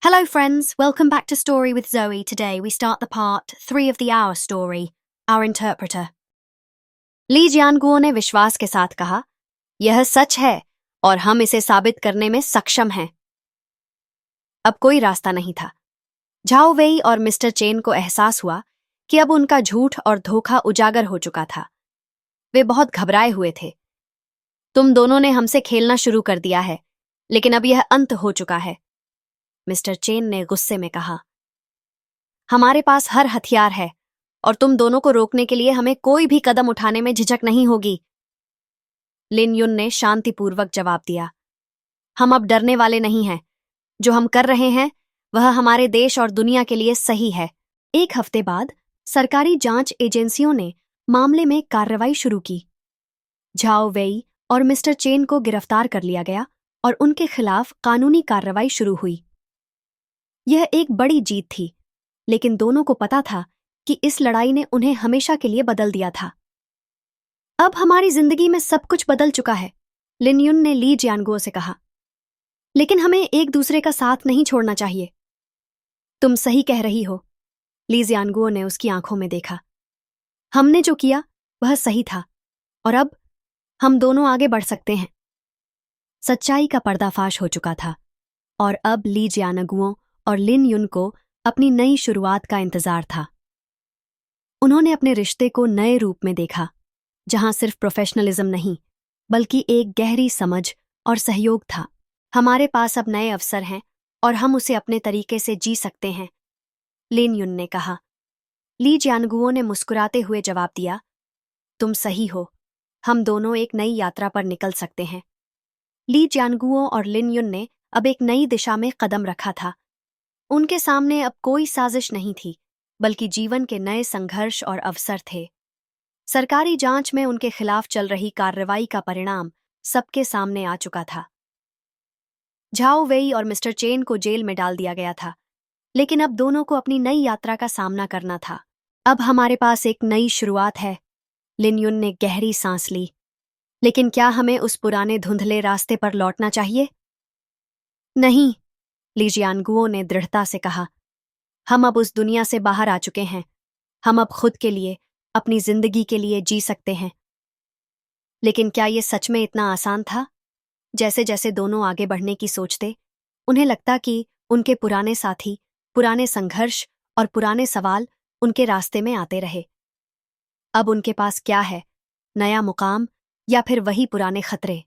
Hello friends, welcome back to Story with Zoe. Today we start the part 3 of the Our story, Our Interpreter. ली जियानगुओ ने विश्वास के साथ कहा, यह सच है और हम इसे साबित करने में सक्षम हैं। अब कोई रास्ता नहीं था। झाओ वेई और मिस्टर चेन को एहसास हुआ कि अब उनका झूठ और धोखा उजागर हो चुका था। वे बहुत घबराए हुए थे। तुम दोनों ने हमसे खेलना शुरू कर दिया है, लेकिन अब यह अंत हो चुका है, मिस्टर चेन ने गुस्से में कहा। हमारे पास हर हथियार है और तुम दोनों को रोकने के लिए हमें कोई भी कदम उठाने में झिझक नहीं होगी, लिन युन ने शांतिपूर्वक जवाब दिया। हम अब डरने वाले नहीं हैं। जो हम कर रहे हैं वह हमारे देश और दुनिया के लिए सही है। एक हफ्ते बाद सरकारी जांच एजेंसियों ने मामले में कार्रवाई शुरू की। झाओ वेई और मिस्टर चेन को गिरफ्तार कर लिया गया और उनके खिलाफ कानूनी कार्रवाई शुरू हुई। यह एक बड़ी जीत थी, लेकिन दोनों को पता था कि इस लड़ाई ने उन्हें हमेशा के लिए बदल दिया था। अब हमारी जिंदगी में सब कुछ बदल चुका है, लिन युन ने ली जियानगुओ से कहा। लेकिन हमें एक दूसरे का साथ नहीं छोड़ना चाहिए। तुम सही कह रही हो, ली जियानगुओ ने उसकी आंखों में देखा। हमने जो किया वह सही था और अब हम दोनों आगे बढ़ सकते हैं। सच्चाई का पर्दाफाश हो चुका था और अब ली जियानगुओ और लिन युन को अपनी नई शुरुआत का इंतजार था। उन्होंने अपने रिश्ते को नए रूप में देखा, जहां सिर्फ प्रोफेशनलिज्म नहीं, बल्कि एक गहरी समझ और सहयोग था। हमारे पास अब नए अवसर हैं और हम उसे अपने तरीके से जी सकते हैं, लिन युन ने कहा। ली जियानगुओ ने मुस्कुराते हुए जवाब दिया, तुम सही हो, हम दोनों एक नई यात्रा पर निकल सकते हैं। ली जियानगुओ और लिन युन ने अब एक नई दिशा में कदम रखा था। उनके सामने अब कोई साजिश नहीं थी, बल्कि जीवन के नए संघर्ष और अवसर थे। सरकारी जांच में उनके खिलाफ चल रही कार्रवाई का परिणाम सबके सामने आ चुका था। झाओ वेई और मिस्टर चेन को जेल में डाल दिया गया था, लेकिन अब दोनों को अपनी नई यात्रा का सामना करना था। अब हमारे पास एक नई शुरुआत है, लिन युन ने गहरी सांस ली। लेकिन क्या हमें उस पुराने धुंधले रास्ते पर लौटना चाहिए? नहीं, ली जियानगुओ ने दृढ़ता से कहा। हम अब उस दुनिया से बाहर आ चुके हैं। हम अब खुद के लिए, अपनी जिंदगी के लिए जी सकते हैं। लेकिन क्या ये सच में इतना आसान था? जैसे जैसे दोनों आगे बढ़ने की सोचते, उन्हें लगता कि उनके पुराने साथी, पुराने संघर्ष और पुराने सवाल उनके रास्ते में आते रहे। अब उनके पास क्या है, नया मुकाम या फिर वही पुराने खतरे?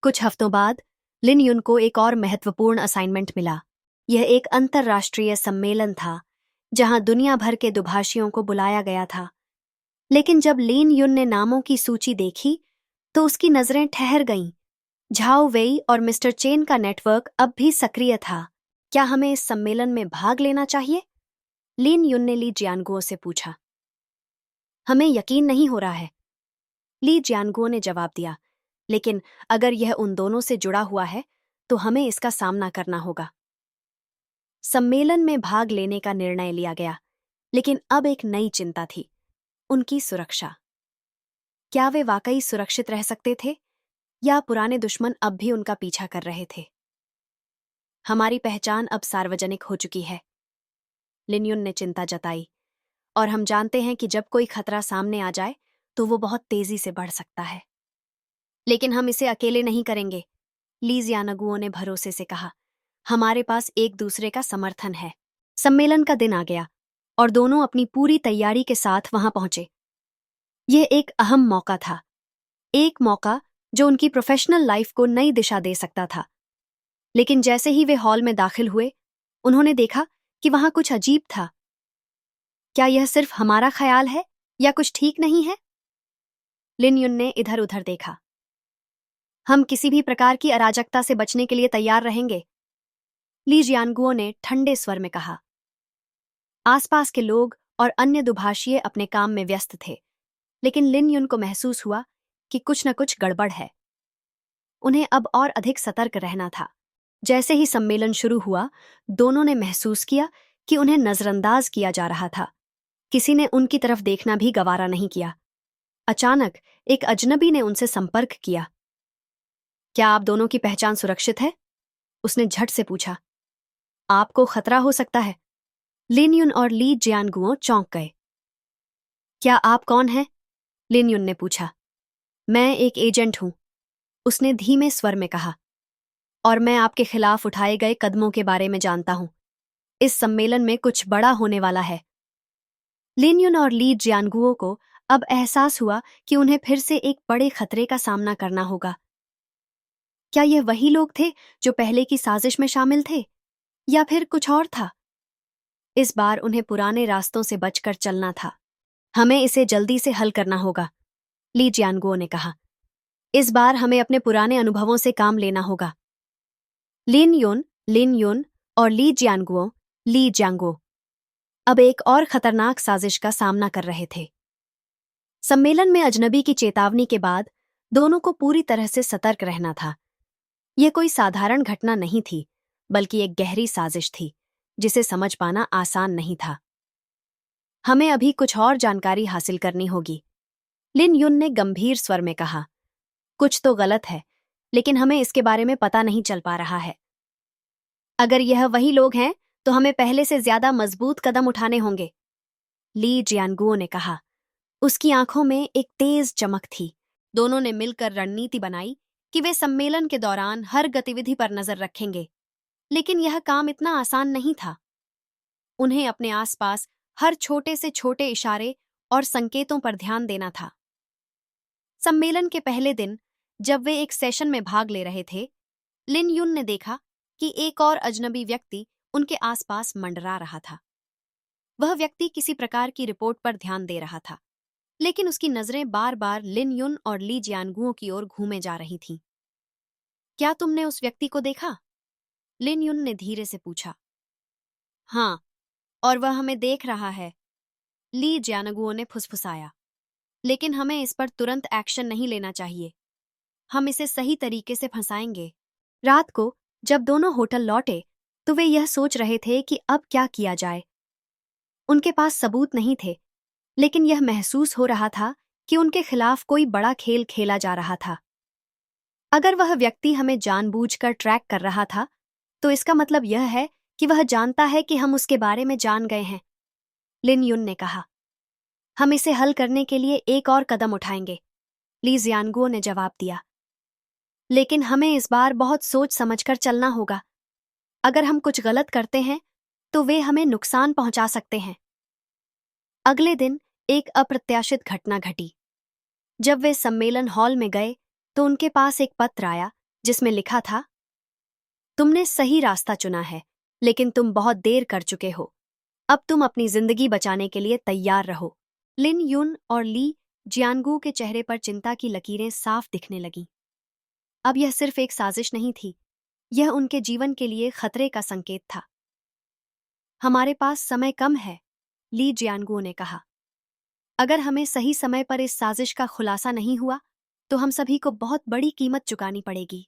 कुछ हफ्तों बाद लिन युन को एक और महत्वपूर्ण असाइनमेंट मिला। यह एक अंतर्राष्ट्रीय सम्मेलन था, जहां दुनिया भर के दुभाषियों को बुलाया गया था। लेकिन जब लिन युन ने नामों की सूची देखी, तो उसकी नजरें ठहर गईं। झाओ वेई और मिस्टर चेन का नेटवर्क अब भी सक्रिय था। क्या हमें इस सम्मेलन में भाग लेना चाहिए? लिन युन ने ली जियानगुओ से पूछा। हमें यकीन नहीं हो रहा है, ली जियानगुओ ने जवाब दिया। लेकिन अगर यह उन दोनों से जुड़ा हुआ है, तो हमें इसका सामना करना होगा। सम्मेलन में भाग लेने का निर्णय लिया गया, लेकिन अब एक नई चिंता थी, उनकी सुरक्षा। क्या वे वाकई सुरक्षित रह सकते थे, या पुराने दुश्मन अब भी उनका पीछा कर रहे थे? हमारी पहचान अब सार्वजनिक हो चुकी है, लिन युन ने चिंता जताई, और हम जानते हैं कि जब कोई खतरा सामने आ जाए तो वो बहुत तेजी से बढ़ सकता है। लेकिन हम इसे अकेले नहीं करेंगे, ली जियानगुओ ने भरोसे से कहा। हमारे पास एक दूसरे का समर्थन है। सम्मेलन का दिन आ गया और दोनों अपनी पूरी तैयारी के साथ वहां पहुंचे। यह एक अहम मौका था, एक मौका जो उनकी प्रोफेशनल लाइफ को नई दिशा दे सकता था। लेकिन जैसे ही वे हॉल में दाखिल हुए, उन्होंने देखा कि वहां कुछ अजीब था। क्या यह सिर्फ हमारा ख्याल है या कुछ ठीक नहीं है? लिन युन ने इधर उधर देखा। हम किसी भी प्रकार की अराजकता से बचने के लिए तैयार रहेंगे, ली जियानगुओ ने ठंडे स्वर में कहा। आसपास के लोग और अन्य दुभाषिए अपने काम में व्यस्त थे, लेकिन लिन युन को महसूस हुआ कि कुछ न कुछ गड़बड़ है। उन्हें अब और अधिक सतर्क रहना था। जैसे ही सम्मेलन शुरू हुआ, दोनों ने महसूस किया कि उन्हें नजरअंदाज किया जा रहा था। किसी ने उनकी तरफ देखना भी गवारा नहीं किया। अचानक एक अजनबी ने उनसे संपर्क किया। क्या आप दोनों की पहचान सुरक्षित है? उसने झट से पूछा। आपको खतरा हो सकता है। लिन युन और ली जियानगुओ चौंक गए। क्या आप कौन हैं? लिन युन ने पूछा। मैं एक एजेंट हूं, उसने धीमे स्वर में कहा, और मैं आपके खिलाफ उठाए गए कदमों के बारे में जानता हूं। इस सम्मेलन में कुछ बड़ा होने वाला है। लिन युन और ली जियानगुओ को अब एहसास हुआ कि उन्हें फिर से एक बड़े खतरे का सामना करना होगा। क्या यह वही लोग थे जो पहले की साजिश में शामिल थे, या फिर कुछ और था? इस बार उन्हें पुराने रास्तों से बचकर चलना था। हमें इसे जल्दी से हल करना होगा, ली जियानगुओ ने कहा। इस बार हमें अपने पुराने अनुभवों से काम लेना होगा। लिन युन और ली जियांगो अब एक और खतरनाक साजिश का सामना कर रहे थे। सम्मेलन में अजनबी की चेतावनी के बाद दोनों को पूरी तरह से सतर्क रहना था। यह कोई साधारण घटना नहीं थी, बल्कि एक गहरी साजिश थी, जिसे समझ पाना आसान नहीं था। हमें अभी कुछ और जानकारी हासिल करनी होगी, लिन युन ने गंभीर स्वर में कहा। कुछ तो गलत है, लेकिन हमें इसके बारे में पता नहीं चल पा रहा है। अगर यह वही लोग हैं, तो हमें पहले से ज्यादा मजबूत कदम उठाने होंगे, ली जियानगुओ ने कहा। उसकी आंखों में एक तेज चमक थी। दोनों ने मिलकर रणनीति बनाई कि वे सम्मेलन के दौरान हर गतिविधि पर नजर रखेंगे, लेकिन यह काम इतना आसान नहीं था। उन्हें अपने आसपास हर छोटे से छोटे इशारे और संकेतों पर ध्यान देना था। सम्मेलन के पहले दिन, जब वे एक सेशन में भाग ले रहे थे, लिन युन ने देखा कि एक और अजनबी व्यक्ति उनके आसपास मंडरा रहा था। वह व्यक्ति किसी प्रकार की रिपोर्ट पर ध्यान दे रहा था, लेकिन उसकी नजरें बार बार लिन युन और ली जियानगुओ की ओर घूमे जा रही थीं। क्या तुमने उस व्यक्ति को देखा? लिन युन ने धीरे से पूछा। हाँ, और वह हमें देख रहा है, ली जियानगुओ ने फुसफुसाया। लेकिन हमें इस पर तुरंत एक्शन नहीं लेना चाहिए। हम इसे सही तरीके से फंसाएंगे। रात को जब दोनों होटल लौटे, तो वे यह सोच रहे थे कि अब क्या किया जाए। उनके पास सबूत नहीं थे, लेकिन यह महसूस हो रहा था कि उनके खिलाफ कोई बड़ा खेल खेला जा रहा था। अगर वह व्यक्ति हमें जानबूझकर ट्रैक कर रहा था, तो इसका मतलब यह है कि वह जानता है कि हम उसके बारे में जान गए हैं, लिन युन ने कहा। हम इसे हल करने के लिए एक और कदम उठाएंगे, ली जियानगुओ ने जवाब दिया। लेकिन हमें इस बार बहुत सोच समझकर चलना होगा। अगर हम कुछ गलत करते हैं, तो वे हमें नुकसान पहुंचा सकते हैं। अगले दिन एक अप्रत्याशित घटना घटी। जब वे सम्मेलन हॉल में गए, तो उनके पास एक पत्र आया जिसमें लिखा था, तुमने सही रास्ता चुना है, लेकिन तुम बहुत देर कर चुके हो। अब तुम अपनी जिंदगी बचाने के लिए तैयार रहो। लिन युन और ली जियानगुओ के चेहरे पर चिंता की लकीरें साफ दिखने लगीं। अब यह सिर्फ एक साजिश नहीं थी, यह उनके जीवन के लिए खतरे का संकेत था। हमारे पास समय कम है, ली जियानगुओ ने कहा। अगर हमें सही समय पर इस साजिश का खुलासा नहीं हुआ, तो हम सभी को बहुत बड़ी कीमत चुकानी पड़ेगी।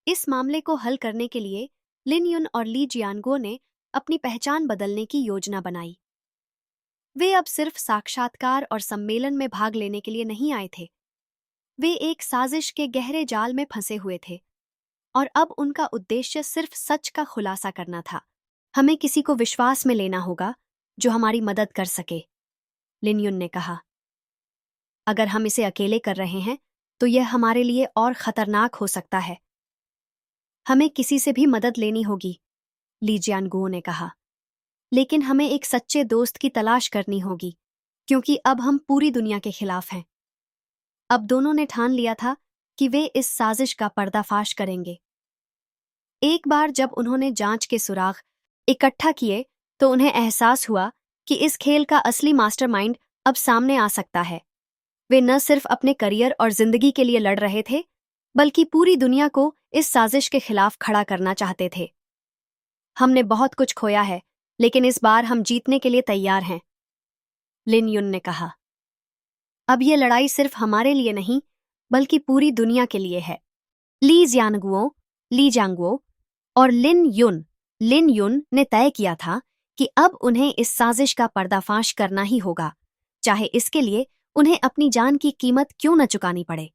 इस मामले को हल करने के लिए लिन युन और ली जियानगुओ ने अपनी पहचान बदलने की योजना बनाई। वे अब सिर्फ साक्षात्कार और सम्मेलन में भाग लेने के लिए नहीं आए थे। वे एक साजिश के गहरे जाल में फंसे हुए थे, और अब उनका उद्देश्य सिर्फ सच का खुलासा करना था। हमें किसी को विश्वास में लेना होगा जो हमारी मदद कर सके, लिन युन ने कहा। अगर हम इसे अकेले कर रहे हैं, तो यह हमारे लिए और खतरनाक हो सकता है। हमें किसी से भी मदद लेनी होगी, ली जियानगुओ ने कहा। लेकिन हमें एक सच्चे दोस्त की तलाश करनी होगी, क्योंकि अब हम पूरी दुनिया के खिलाफ हैं। अब दोनों ने ठान लिया था कि वे इस साजिश का पर्दाफाश करेंगे। एक बार जब उन्होंने जांच के सुराग इकट्ठा किए, तो उन्हें एहसास हुआ कि इस खेल का असली मास्टरमाइंड अब सामने आ सकता है। वे न सिर्फ अपने करियर और जिंदगी के लिए लड़ रहे थे, बल्कि पूरी दुनिया को इस साजिश के खिलाफ खड़ा करना चाहते थे। हमने बहुत कुछ खोया है, लेकिन इस बार हम जीतने के लिए तैयार हैं, लिन युन ने कहा। अब यह लड़ाई सिर्फ हमारे लिए नहीं, बल्कि पूरी दुनिया के लिए है। ली जियांगुओ और लिन युन ने तय किया था कि अब उन्हें इस साजिश का पर्दाफाश करना ही होगा, चाहे इसके लिए उन्हें अपनी जान की कीमत क्यों न चुकानी पड़े।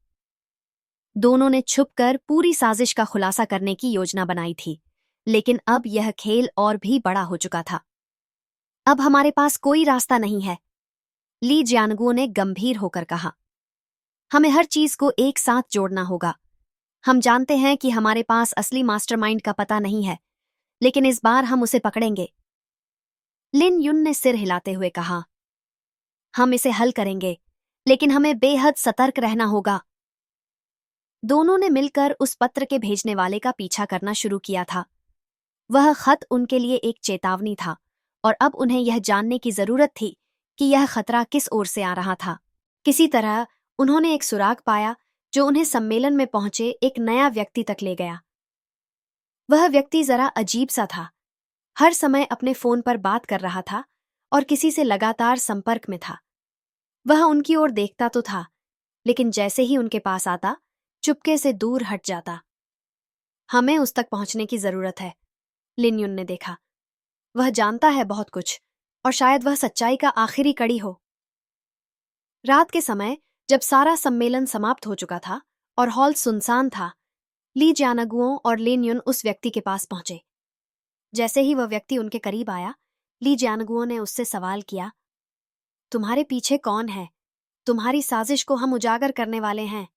दोनों ने छुपकर पूरी साजिश का खुलासा करने की योजना बनाई थी, लेकिन अब यह खेल और भी बड़ा हो चुका था। अब हमारे पास कोई रास्ता नहीं है, ली जियानगुओ ने गंभीर होकर कहा। हमें हर चीज को एक साथ जोड़ना होगा। हम जानते हैं कि हमारे पास असली मास्टरमाइंड का पता नहीं है, लेकिन इस बार हम उसे पकड़ेंगे। लिन युन ने सिर हिलाते हुए कहा, हम इसे हल करेंगे, लेकिन हमें बेहद सतर्क रहना होगा। दोनों ने मिलकर उस पत्र के भेजने वाले का पीछा करना शुरू किया था। वह खत उनके लिए एक चेतावनी था, और अब उन्हें यह जानने की जरूरत थी कि यह खतरा किस ओर से आ रहा था। किसी तरह उन्होंने एक सुराग पाया जो उन्हें सम्मेलन में पहुंचे एक नया व्यक्ति तक ले गया। वह व्यक्ति जरा अजीब सा था, हर समय अपने फोन पर बात कर रहा था और किसी से लगातार संपर्क में था। वह उनकी ओर देखता तो था, लेकिन जैसे ही उनके पास आता, चुपके से दूर हट जाता। हमें उस तक पहुंचने की जरूरत है, लिन युन ने देखा। वह जानता है बहुत कुछ, और शायद वह सच्चाई का आखिरी कड़ी हो। रात के समय जब सारा सम्मेलन समाप्त हो चुका था और हॉल सुनसान था, ली जियानगुओ और लिन युन उस व्यक्ति के पास पहुंचे। जैसे ही वह व्यक्ति उनके करीब आया, ली जियानगुओ ने उससे सवाल किया, तुम्हारे पीछे कौन है? तुम्हारी साजिश को हम उजागर करने वाले हैं।